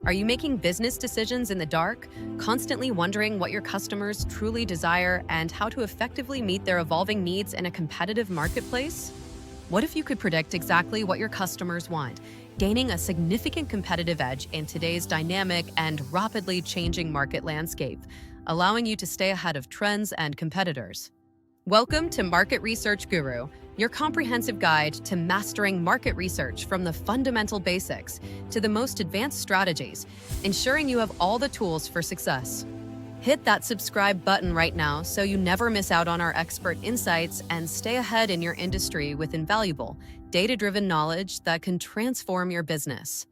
Are you making business decisions in the dark, constantly wondering what your customers truly desire and how to effectively meet their evolving needs in a competitive marketplace? What if you could predict exactly what your customers want, gaining a significant competitive edge in today's dynamic and rapidly changing market landscape, allowing you to stay ahead of trends and competitors? Welcome to Market Research Guru, your comprehensive guide to mastering market research from the fundamental basics to the most advanced strategies, ensuring you have all the tools for success. Hit that subscribe button right now so you never miss out on our expert insights and stay ahead in your industry with invaluable, data-driven knowledge that can transform your business.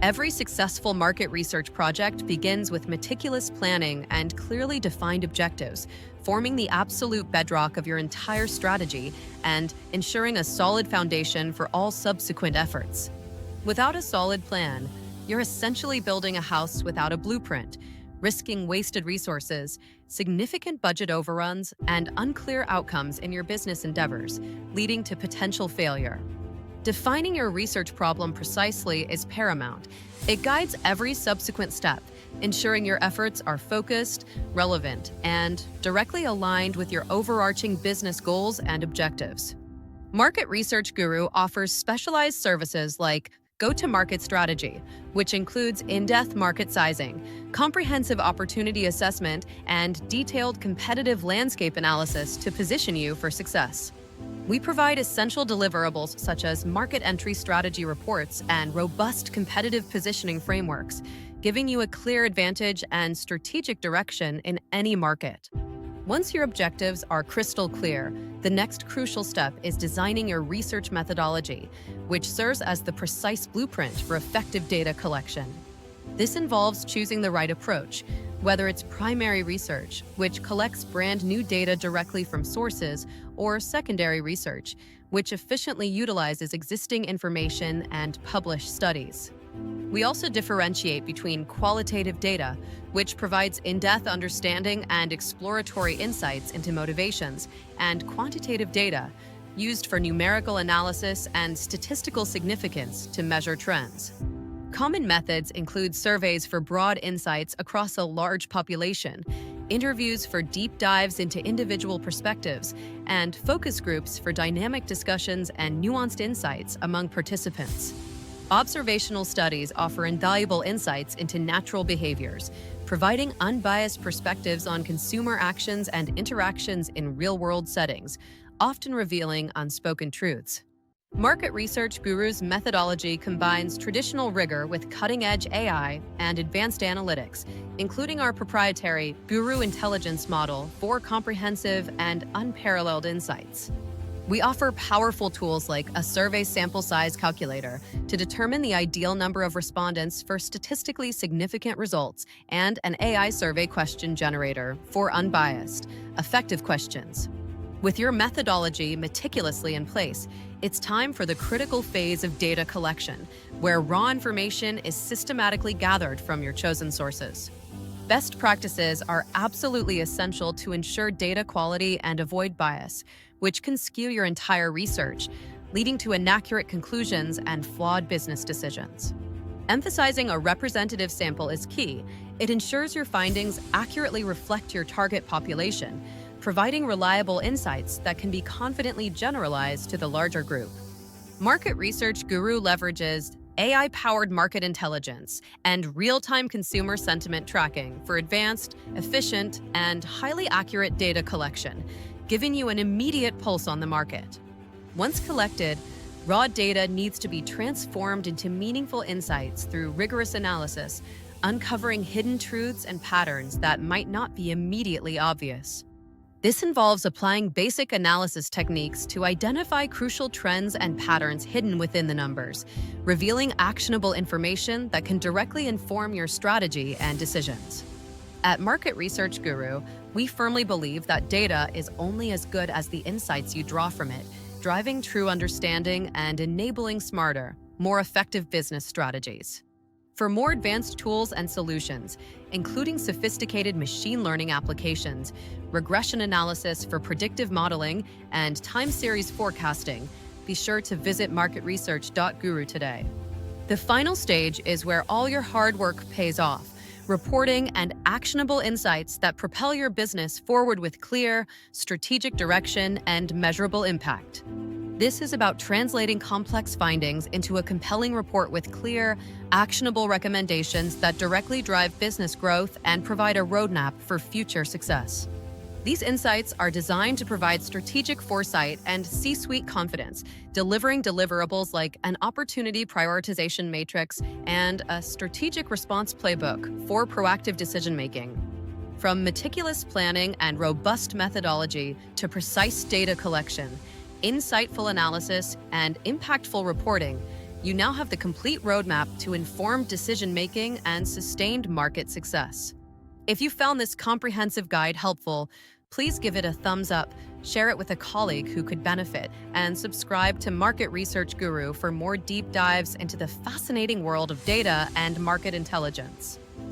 Every successful market research project begins with meticulous planning and clearly defined objectives, forming the absolute bedrock of your entire strategy and ensuring a solid foundation for all subsequent efforts. Without a solid plan, you're essentially building a house without a blueprint, risking wasted resources, significant budget overruns, and unclear outcomes in your business endeavors, leading to potential failure. Defining your research problem precisely is paramount. It guides every subsequent step, ensuring your efforts are focused, relevant, and directly aligned with your overarching business goals and objectives. Market Research Guru offers specialized services like go-to-market strategy, which includes in-depth market sizing, comprehensive opportunity assessment, and detailed competitive landscape analysis to position you for success. We provide essential deliverables such as market entry strategy reports and robust competitive positioning frameworks, giving you a clear advantage and strategic direction in any market. Once your objectives are crystal clear, the next crucial step is designing your research methodology, which serves as the precise blueprint for effective data collection. This involves choosing the right approach, whether it's primary research, which collects brand new data directly from sources, or secondary research, which efficiently utilizes existing information and published studies. We also differentiate between qualitative data, which provides in-depth understanding and exploratory insights into motivations, and quantitative data, used for numerical analysis and statistical significance to measure trends. Common methods include surveys for broad insights across a large population, interviews for deep dives into individual perspectives, and focus groups for dynamic discussions and nuanced insights among participants. Observational studies offer invaluable insights into natural behaviors, providing unbiased perspectives on consumer actions and interactions in real-world settings, often revealing unspoken truths. Market Research Guru's methodology combines traditional rigor with cutting-edge AI and advanced analytics, including our proprietary Guru Intelligence model for comprehensive and unparalleled insights. We offer powerful tools like a survey sample size calculator to determine the ideal number of respondents for statistically significant results and an AI survey question generator for unbiased, effective questions. With your methodology meticulously in place, it's time for the critical phase of data collection, where raw information is systematically gathered from your chosen sources. Best practices are absolutely essential to ensure data quality and avoid bias, which can skew your entire research, leading to inaccurate conclusions and flawed business decisions. Emphasizing a representative sample is key. It ensures your findings accurately reflect your target population, providing reliable insights that can be confidently generalized to the larger group. Market Research Guru leverages AI-powered market intelligence and real-time consumer sentiment tracking for advanced, efficient, and highly accurate data collection, giving you an immediate pulse on the market. Once collected, raw data needs to be transformed into meaningful insights through rigorous analysis, uncovering hidden truths and patterns that might not be immediately obvious. This involves applying basic analysis techniques to identify crucial trends and patterns hidden within the numbers, revealing actionable information that can directly inform your strategy and decisions. At Market Research Guru, we firmly believe that data is only as good as the insights you draw from it, driving true understanding and enabling smarter, more effective business strategies. For more advanced tools and solutions, including sophisticated machine learning applications, regression analysis for predictive modeling, and time series forecasting, be sure to visit MarketResearch.guru today. The final stage is where all your hard work pays off, reporting and actionable insights that propel your business forward with clear, strategic direction and measurable impact. This is about translating complex findings into a compelling report with clear, actionable recommendations that directly drive business growth and provide a roadmap for future success. These insights are designed to provide strategic foresight and C-suite confidence, delivering deliverables like an opportunity prioritization matrix and a strategic response playbook for proactive decision-making. From meticulous planning and robust methodology to precise data collection, insightful analysis, and impactful reporting, you now have the complete roadmap to informed decision-making and sustained market success. If you found this comprehensive guide helpful, please give it a thumbs up, share it with a colleague who could benefit, and subscribe to Market Research Guru for more deep dives into the fascinating world of data and market intelligence.